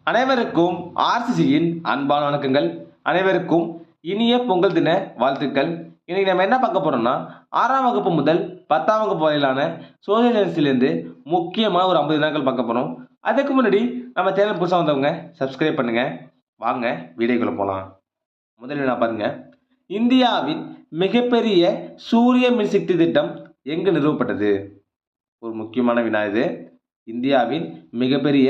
அனைவருக்கும் ஆர்சிசியின் அன்பான வணக்கங்கள். அனைவருக்கும் இனிய பொங்கல் தின வாழ்த்துக்கள். இன்னைக்கு நம்ம என்ன பார்க்க போறோம்னா, 6ஆம் வகுப்பு முதல் 10ஆம் வகுப்பு வரையிலான சோசியல் சயின்ஸ்லேருந்து முக்கியமான ஒரு 50 வினாக்கள் பார்க்க போறோம். அதுக்கு முன்னாடி நம்ம சேனல் புதுசாக வந்தவங்க சப்ஸ்கிரைப் பண்ணுங்க. வாங்க வீடியோக்குள்ள போலாம். முதல் வினா பாருங்க. இந்தியாவின் மிகப்பெரிய சூரிய மின்சக்தி திட்டம் எங்கு நிறுவப்பட்டது? ஒரு முக்கியமான வினா இது. இந்தியாவின் மிகப்பெரிய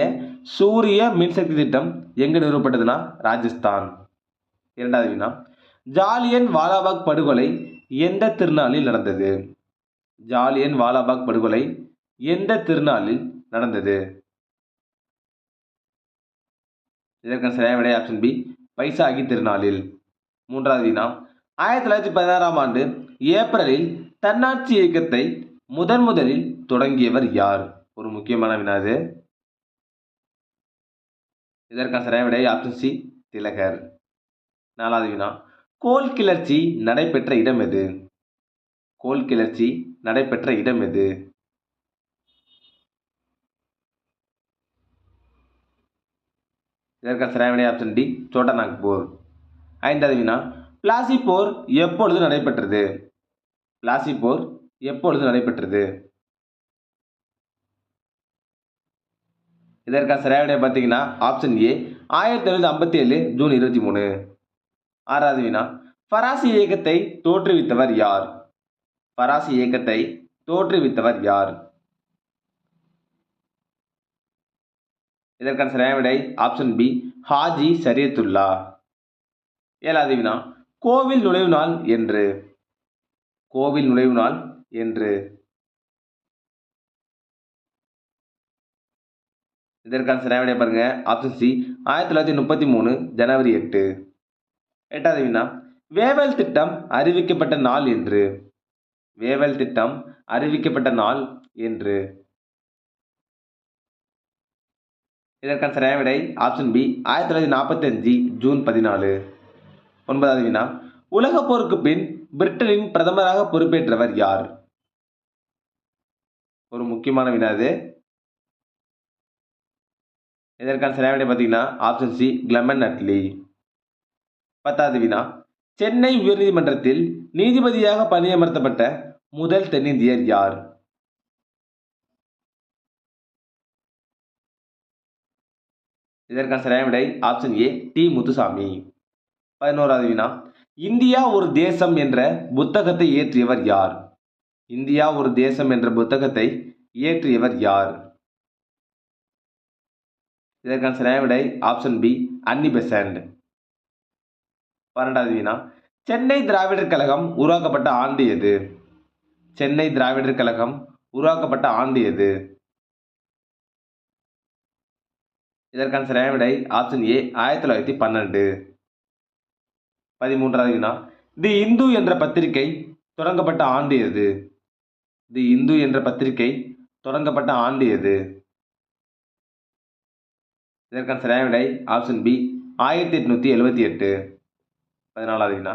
சூரிய மின்சக்தி திட்டம் எங்கு நிறுவப்பட்டதுன்னா ராஜஸ்தான். இரண்டாவது வினா, ஜாலியன் வாலாபாக் படுகொலை எந்த திருநாளில் நடந்தது? ஜாலியன் வாலாபாக் படுகொலை எந்த திருநாளில் நடந்தது? இதற்கான சரியான விடை ஆப்ஷன் பி, பைசாகி திருநாளில். மூன்றாவது வினா, 1916ஆம் ஆண்டு ஏப்ரலில் தன்னாட்சி இயக்கத்தை முதலில் தொடங்கியவர் யார்? ஒரு முக்கியமான வினா இது. இதற்கான சரியான விடை ஆப்ஷன் சி, திலகர். நாலாவது வினா, கோல் கிளர்ச்சி நடைபெற்ற இடம் எது? கோல் கிளர்ச்சி நடைபெற்ற இடம் எது? இதற்கான சரியான விடை ஆப்ஷன் டி, சோட்டா நாக்பூர். ஐந்தாவது வினா, பிளாசி போர் எப்பொழுது நடைபெற்றது? பிளாசி போர் எப்பொழுது நடைபெற்றது? இதற்கான சரியான விடை பார்த்தீங்கன்னா ஆப்ஷன் ஏ, 1957 ஜூன் 23. ஆறாவது வினா, ஃபராசி இயக்கத்தை தோற்றுவித்தவர் யார்? ஃபராசி இயக்கத்தை தோற்றுவித்தவர் யார்? இதற்கான சரியான விடை ஆப்ஷன் பி, ஹாஜி ஷரியத்துல்லா. ஏழாவது வினா, கோவில் நுழைவு நாள் என்று? கோவில் நுழைவு நாள் என்று? இதற்கான சரியான விடை பாருங்க ஆப்ஷன் சி, 1933 ஜனவரி 8. எட்டாவது வினா, வேவல் திட்டம் அறிவிக்கப்பட்ட நாள் என்று? வேவல் திட்டம் அறிவிக்கப்பட்ட நாள் என்று? இதற்கான சரியான விடை ஆப்ஷன் பி, 1945 ஜூன் 14. ஒன்பதாவது வினா, உலகப் போருக்கு பின் பிரிட்டனின் பிரதமராக பொறுப்பேற்றவர் யார்? ஒரு முக்கியமான வினா இது. இதற்கான சரியான விடை பார்த்தீங்கன்னா ஆப்ஷன் சி, கிளெமெண்ட் அட்லி. பத்தாவது வினா, சென்னை உயர்நீதிமன்றத்தில் நீதிபதியாக பணியமர்த்தப்பட்ட முதல் தென்னிந்தியர் யார்? இதற்கான சரியான விடை ஆப்ஷன் ஏ, டி முத்துசாமி. 11வது வினா, இந்தியா ஒரு தேசம் என்ற புத்தகத்தை இயற்றியவர் யார்? இந்தியா ஒரு தேசம் என்ற புத்தகத்தை இயற்றியவர் யார்? இதற்கான சரியான விடை ஆப்ஷன் பி, அன்னி பெசன்ட். 12வது வினா, சென்னை திராவிடர் கழகம் உருவாக்கப்பட்ட ஆண்டு எது? சென்னை திராவிடர் கழகம் உருவாக்கப்பட்ட ஆண்டு எது? இதற்கான சரியான விடை ஆப்ஷன் ஏ, 1912. 13வது வினா, தி இந்து என்ற பத்திரிகை தொடங்கப்பட்ட ஆண்டு எது? தி இந்து என்ற பத்திரிகை தொடங்கப்பட்ட ஆண்டு எது? இதற்கான சரியான விடை ஆப்ஷன் பி, 1878. 14வது வினா,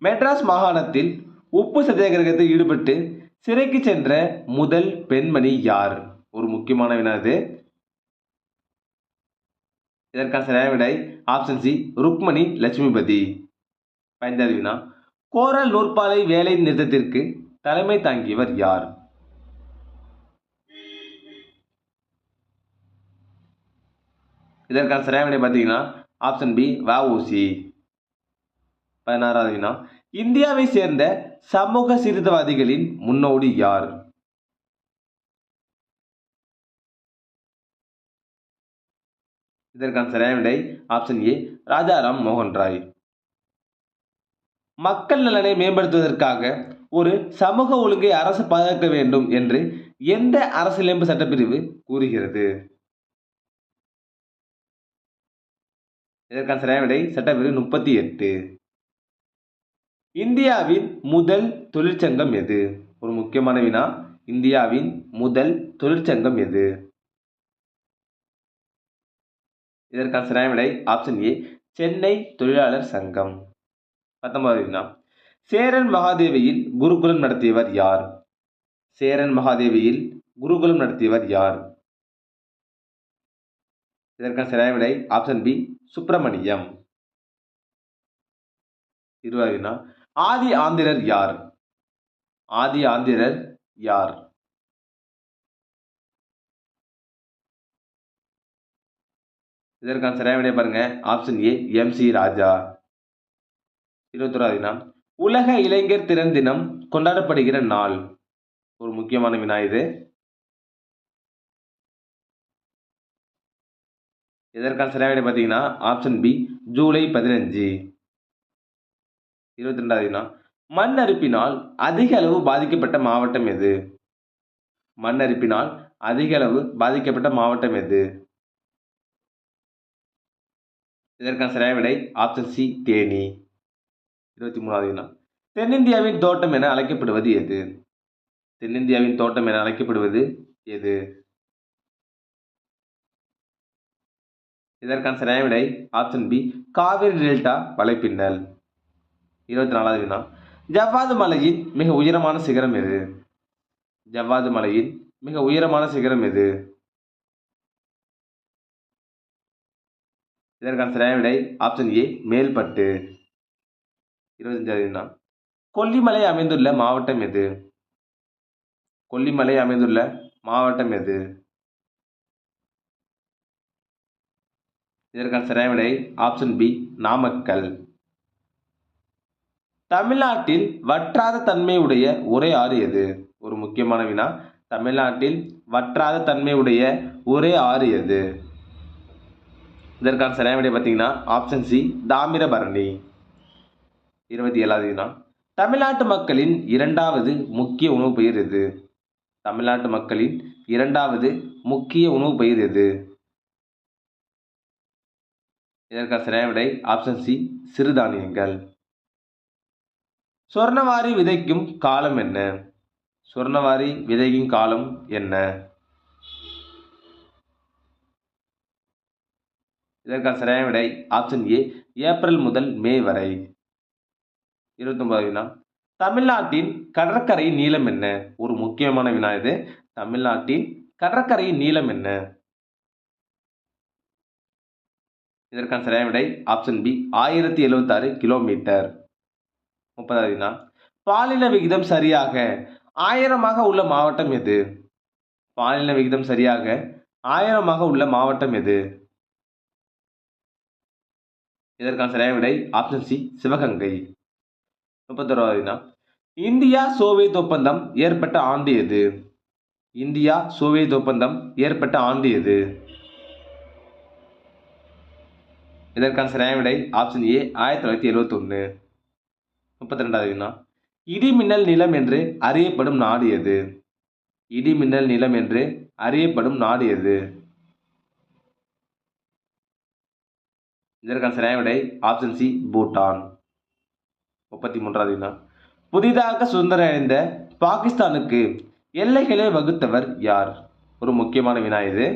மெட்ராஸ் மாகாணத்தில் உப்பு சத்தியாகிரகத்தில் ஈடுபட்டு சிறைக்கு சென்ற முதல் பெண்மணி யார்? ஒரு முக்கியமான வினா இது. இதற்கான சரியான விடை ஆப்ஷன் சி, ருக்மணி லட்சுமிபதி. 15வது வினா, கோரல் நூற்பாலை வேலை நிறுத்தத்திற்கு தலைமை தாங்கியவர் யார்? இதற்கான சரியான விடை பார்த்தீங்கன்னா ஆப்ஷன் பி, வ.உ.சி. 16வது வினா, இந்தியாவை சேர்ந்த சமூக சீர்திருத்தவாதிகளின் முன்னோடி யார்? இதற்கான சரியான விடை ஆப்ஷன் ஏ, ராஜாராம் மோகன் ராய். மக்கள் நலனை மேம்படுத்துவதற்காக ஒரு சமூக ஒழுங்கை அரசு பாதுகாக்க வேண்டும் என்று எந்த அரசியலமைப்பு சட்டப்பிரிவு கூறுகிறது? இதற்கான சரியான விடை சட்டப்பிரிவு 38. இந்தியாவின் முதல் தொழிற்சங்கம் எது? ஒரு முக்கியமான வினா, இந்தியாவின் முதல் தொழிற்சங்கம் எது? இதற்கான சரியான விடை ஆப்ஷன் ஏ, சென்னை தொழிலாளர் சங்கம். 19வது வினா, சேரன் மகாதேவியில் குருகுலம் நடத்தியவர் யார்? சேரன் மகாதேவியில் குருகுலம் நடத்தியவர் யார்? இதற்கான சரியான விடை ஆப்ஷன் பி சுப்பிரமணியம். 20வது வினா ஆதி ஆந்திரர் யார்? ஆதி ஆந்திரர் யார்? இதற்கான சரியான விடை பாருங்க ஆப்ஷன் ஏ எம்.சி. ராஜா. 21வது வினா உலக இளைஞர் திறன் தினம் கொண்டாடப்படுகிற நாள். ஒரு முக்கியமான வினா இது. இதற்கான சரியான விடை பார்த்தீங்கன்னா ஆப்ஷன் பி ஜூலை 15. 22வது வினா மண் அரிப்பினால் அதிக அளவு பாதிக்கப்பட்ட மாவட்டம் எது? மண் அரிப்பினால் அதிக அளவு பாதிக்கப்பட்ட மாவட்டம் எது? இதற்கான சரியான விடை ஆப்ஷன் சி தேனி. 23வது வினா தென்னிந்தியாவின் தோட்டம் என அழைக்கப்படுவது எது? தென்னிந்தியாவின் தோட்டம் என அழைக்கப்படுவது எது? இதற்கான சரியான விடை ஆப்ஷன் பி காவிரி டெல்டா வலைப்பின்னல். 24வது வினா ஜவ்வாது மலையின் மிக உயரமான சிகரம் எது? ஜவ்வாது மலையின் மிக உயரமான சிகரம் எது? இதற்கான சரியான விடை ஆப்ஷன் ஏ மேல்பட்டு. 25வது வினா கொல்லிமலை அமைந்துள்ள மாவட்டம் எது? கொல்லிமலை அமைந்துள்ள மாவட்டம் எது? இதற்கான சரியான விடை ஆப்ஷன் பி நாமக்கல். தமிழ்நாட்டில் வற்றாத தன்மையுடைய ஒரே ஆறு எது? ஒரு முக்கியமான வினா. தமிழ்நாட்டில் வற்றாத தன்மையுடைய ஒரே ஆறு எது? இதற்கான சரியான விடை பார்த்தீங்கன்னா ஆப்ஷன் சி தாமிரபரணி. 27வது வினா தமிழ்நாட்டு மக்களின் இரண்டாவது முக்கிய உணவு பயிர் எது? தமிழ்நாட்டு மக்களின் இரண்டாவது முக்கிய உணவு பயிர் எது? இதற்கான சரியான விடை ஆப்ஷன் சி சிறுதானியங்கள். சொர்ணவாரி விதைக்கும் காலம் என்ன? சொர்ணவாரி விதைக்கும் காலம் என்ன? இதற்கான சரியான விடை ஆப்ஷன் ஏ ஏப்ரல் முதல் மே வரை. 29வது வினா தமிழ்நாட்டின் கடற்கரை நீளம் என்ன? ஒரு முக்கியமான வினா இது. தமிழ்நாட்டின் கடற்கரை நீளம் என்ன? இதற்கான சரியான விடை ஆப்ஷன் பி 1076 கிலோமீட்டர். 30வது வினா பாலின விகிதம் சரியாக 1000 உள்ள மாவட்டம் எது? பாலின விகிதம் சரியாக 1000 உள்ள மாவட்டம் எது? இதற்கான சரியான விடை ஆப்ஷன் சி சிவகங்கை. 31வது வினா இந்தியா சோவியத் ஒப்பந்தம் ஏற்பட்ட ஆண்டு எது? இந்தியா சோவியத் ஒப்பந்தம் ஏற்பட்ட ஆண்டு எது? இதற்கான சரியான விடை ஆப்ஷன் ஏ 1971. 32வது வினா இடிமின்னல் நிலம் என்று அறியப்படும் நாடு எது? இடிமின்னல் நிலம் என்று அறியப்படும் நாடு எது? இதற்கான சரியான விடை ஆப்ஷன் சி பூட்டான். 33வது வினா புதிதாக சுதந்திரம் அடைந்த பாகிஸ்தானுக்கு எல்லைகளை வகுத்தவர் யார்? ஒரு முக்கியமான வினா இது.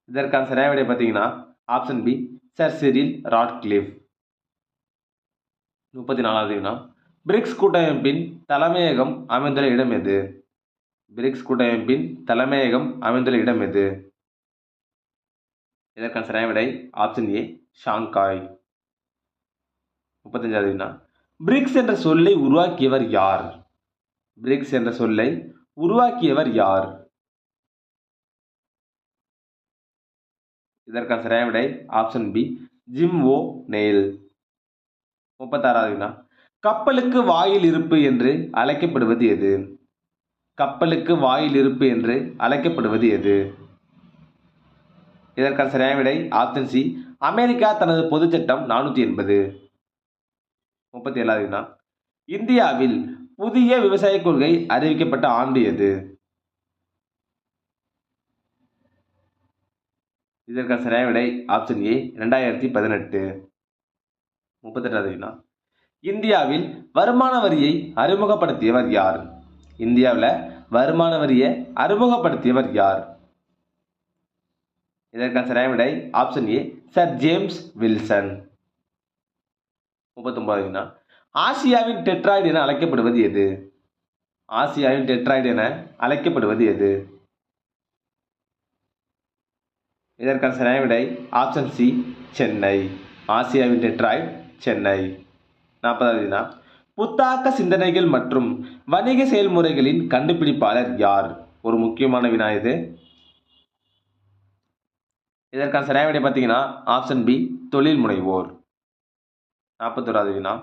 இதற்கான சரியான விடை பார்த்தீங்கன்னா option B sir Cyril Radcliffe. 34வது வினா பிரிக்ஸ் கூட்டமைப்பின் தலைமையகம் அமைந்துள்ள இடம் எது? பிரிக்ஸ் கூட்டமைப்பின் தலைமையகம் அமைந்துள்ள இடம் எது? இதற்கான சரியான விடை ஆப்ஷன் ஏ ஷாங்காய். 35வது வினா பிரிக்ஸ் என்ற சொல்லை உருவாக்கியவர் யார்? பிரிக்ஸ் என்ற சொல்லை உருவாக்கியவர் யார்? இதற்கான சரியான விடை ஆப்ஷன் பி ஜிம் ஓ நெயில். 36வது வினா கப்பலுக்கு வாயில் இருப்பு என்று அழைக்கப்படுவது எது? கப்பலுக்கு வாயில் இருப்பு என்று அழைக்கப்படுவது எது? இதற்கான சரியான விடை ஆப்ஷன் சி அமெரிக்கா தனது பொது சட்டம் 480. 37வது வினா இந்தியாவில் புதிய விவசாய கொள்கை அறிவிக்கப்பட்ட ஆண்டு எது? இதற்கான சரியான விடை ஆப்ஷன் ஏ 2018. 38வது வினா இந்தியாவில் வருமான வரியை அறிமுகப்படுத்தியவர் யார்? இந்தியாவில் வருமான வரியை அறிமுகப்படுத்தியவர் யார்? இதற்கான சரியான விடை option A sir James Wilson. 39வது வினா ஆசியாவின் டெட்ராய்டு என அழைக்கப்படுவது எது? ஆசியாவின் டெட்ராய்டு என அழைக்கப்படுவது எது? இதற்கான சரியான விடை ஆப்ஷன் சி சென்னை. ஆசியாவின் டெட்ராய்ட் சென்னை. 40வது வினா, புத்தாக்க சிந்தனைகள் மற்றும் வணிக செயல்முறைகளின் கண்டுபிடிப்பாளர் யார்? ஒரு முக்கியமான வினா இது. இதற்கான சரியான விடை பார்த்தீங்கன்னா ஆப்ஷன் பி தொழில் முனைவோர். 41வது வினா,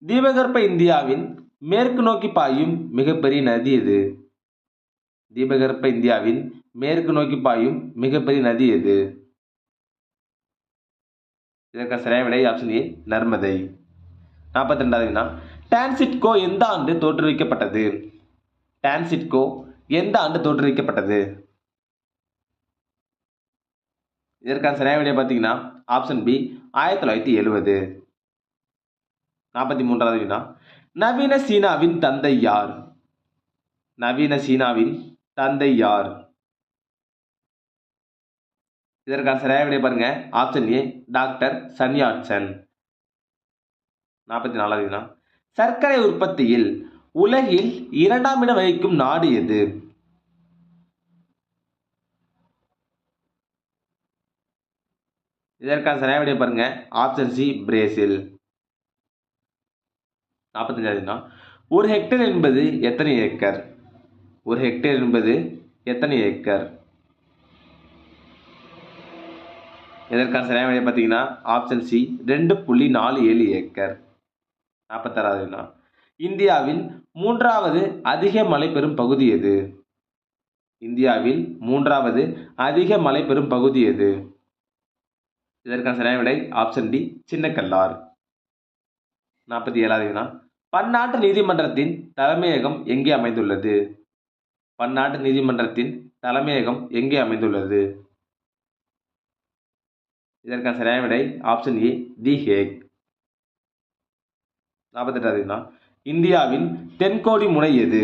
தீபகற்ப இந்தியாவின் மேற்கு நோக்கி பாயும் மிகப்பெரிய நதி எது? தீபகற்ப இந்தியாவின் மேற்கு நோக்கி பாயும் மிகப்பெரிய நதி எது? இதற்கான சரியான விடை ஆப்ஷன் ஏ நர்மதை. 42வது வினா, டான்சிட்கோ எந்த ஆண்டு தோற்றுவிக்கப்பட்டது? டான்சிட்கோ எந்த ஆண்டு தோற்றுவிக்கப்பட்டது? இதற்கான சரியான விடை பார்த்தீங்கன்னா ஆப்ஷன் பி 1970. 43வது வினா, நவீன சீனாவின் தந்தை யார்? நவீன சீனாவின் தந்தை யார்? இதற்கான சரியான விடை பாருங்க ஆப்ஷன் ஏ டாக்டர் சன்யாட்சன். 44வது வினா, சர்க்கரை உற்பத்தியில் உலகில் 2ஆம் இடம் வகிக்கும் நாடு எது? இதற்கான சரியான விடை பாருங்க ஆப்ஷன் சி பிரேசில். 45வது வினா, ஒரு ஹெக்டேர் என்பது எத்தனை ஏக்கர்? ஒரு ஹெக்டேர் என்பது எத்தனை ஏக்கர்? இதற்கான சரியான விடை பார்த்தீங்கன்னா ஆப்ஷன் சி 2.47 ஏக்கர். 46வது வினா, இந்தியாவில் 3வது அதிக மழை பெறும் பகுதி எது? இந்தியாவில் 3வது அதிக மழை பெறும் பகுதி எது? இதற்கான சரியான விடை ஆப்ஷன் டி சின்னக்கல்லார். 47வது வினா, பன்னாட்டு நீதிமன்றத்தின் தலைமையகம் எங்கே அமைந்துள்ளது? பன்னாட்டு நீதிமன்றத்தின் தலைமையகம் எங்கே அமைந்துள்ளது? இதற்கான சரியான விடை ஆப்ஷன் ஏ தி ஹேக். 48வது வினா, இந்தியாவின் தென்கோடி முனை எது?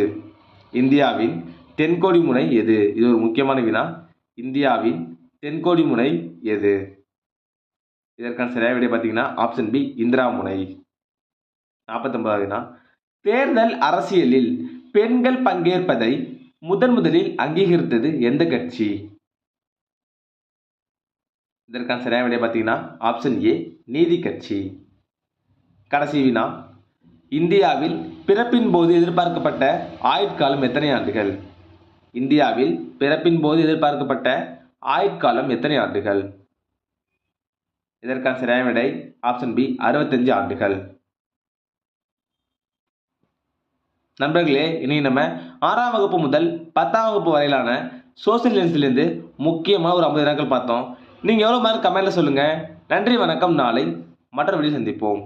இந்தியாவின் தென்கோடி முனை எது? இது ஒரு முக்கியமான வினா. இந்தியாவின் தென்கோடி முனை எது? இதற்கான சரியான விடை பார்த்தீங்கன்னா ஆப்ஷன் பி இந்திரா முனை. 49வது வினா, தேர்தல் அரசியலில் பெண்கள் பங்கேற்பதை முதலில் அங்கீகரித்தது எந்த கட்சி? இதற்கான சரியான விடை பார்த்தீங்கன்னா ஆப்ஷன் ஏ நீதி கட்சி. கடைசி வினா, இந்தியாவில் பிறப்பின் போது எதிர்பார்க்கப்பட்ட ஆயுட்காலம் எத்தனை ஆண்டுகள்? இந்தியாவில் பிறப்பின் போது எதிர்பார்க்கப்பட்ட ஆயுட்காலம் எத்தனை ஆண்டுகள்? இதற்கான சரியான விடை ஆப்ஷன் பி 65 ஆண்டுகள். நண்பர்களே, இன்னைக்கு நம்ம 6ஆம் வகுப்பு முதல் 10ஆம் வகுப்பு வரையிலான சோசியல் சயின்ஸ்லேருந்து முக்கியமாக ஒரு 50 வினாக்கள் பார்த்தோம். நீங்கள் எவ்வளோ மார்க் கமெண்ட்டில் சொல்லுங்கள். நன்றி, வணக்கம். நாளை மற்ற வீடியோ சந்திப்போம்.